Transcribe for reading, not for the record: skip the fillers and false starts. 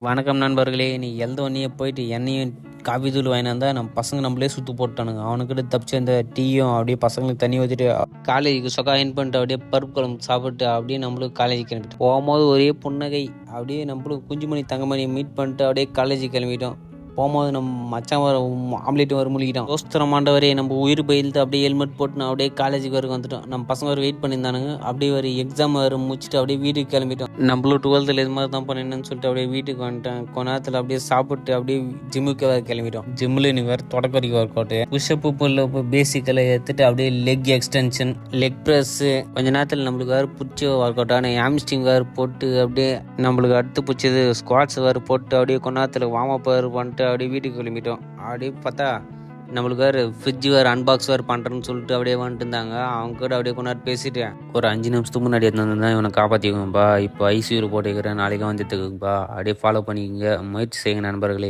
வணக்கம் நண்பர்களே! நீ எழுந்தோனயே போயிட்டு எண்ணெயும், காப்பி தூள் வாங்கின்னு வந்தா, நம்ம பசங்க நம்மளே சுட்டு போட்டானுங்க. அவனுக்கிட்ட தப்பிச்சு அந்த டீயும் அப்படியே பசங்களுக்கு தண்ணி ஊத்திட்டு, காலேஜுக்கு சொக்கா இன் பண்ணிட்டு அப்படியே பருப்பு குழம்பு சாப்பிட்டு அப்படியே நம்மளும் காலேஜுக்கு கிளம்பிட்டோம். போகும்போது ஒரே புன்னகை. அப்படியே நம்மளும் குஞ்சுமணி, தங்கமணியை மீட் பண்ணிட்டு அப்படியே காலேஜுக்கு கிளம்பிட்டோம். போகும்போது நம்ம மச்சான் வேற ஆம்லேட் வேறு முழுகிட்டோம். தோஸ்திரமாண்டவரே நம்ம உயிர் பயில்த்து அப்படியே ஹெல்மெட் போட்டு அப்படியே காலேஜுக்கு வரைக்கும் வந்துட்டோம். நம்ம பசங்க வேறு வெயிட் பண்ணியிருந்தானுங்க. அப்படியே ஒரு எக்ஸாம் வேறு முடிச்சுட்டு அப்படியே வீட்டுக்கு கிளம்பிட்டோம். நம்மளும் 12th இது மாதிரி தான் பண்ணின்னு சொல்லிட்டு அப்படியே வீட்டுக்கு வந்துட்டேன். கொஞ்ச நேரத்தில் அப்படியே சாப்பிட்டு அப்படியே ஜிம்முக்கு வேறு கிளம்பிட்டோம். ஜிம்மில் எனக்கு வேறு தொடக்கறிக்கு ஒர்க் அவுட்டு, புஷ்அப்பு புல் பேசிக்கலை எடுத்துட்டு அப்படியே லெக் எக்ஸ்டென்ஷன், லெக் ப்ரெஸ்ஸு, கொஞ்ச நேரத்தில் நம்மளுக்கு வேறு பிடிச்ச ஒர்க் அவுட் ஆனால் ஹாம்ஸ்ட்ரிங் வேறு போட்டு அப்படியே நம்மளுக்கு அடுத்து பிடிச்சது ஸ்குவாட்ஸ் வேறு போட்டு அப்படியே கொஞ்ச நேரத்தில் வார்ம் அப் வேறு பண்ணிட்டு அப்படியே வீட்டுக்கு கிளம்பிட்டோம். அப்படியே பார்த்தா நம்மளுக்கு வேறு ஃப்ரிட்ஜ் வேறு அன்பாக்ஸ் வேறு பண்ணுறேன்னு சொல்லிட்டு அப்படியே வந்துட்டு இருந்தாங்க. அவங்க கூட அப்படியே கொஞ்ச நேரம் பேசிட்டு ஒரு 5 நிமிஷத்துக்கு முன்னாடி எடுத்துருந்தா இவனை காப்பாற்றிக்குங்கப்பா, இப்போ ஐசியூவில் போட்டுக்கிறேன், நாளைக்கு வந்துட்டுக்குப்பா, அப்படியே ஃபாலோ பண்ணிக்கங்க, முயற்சி செய்யுங்க நண்பர்களே.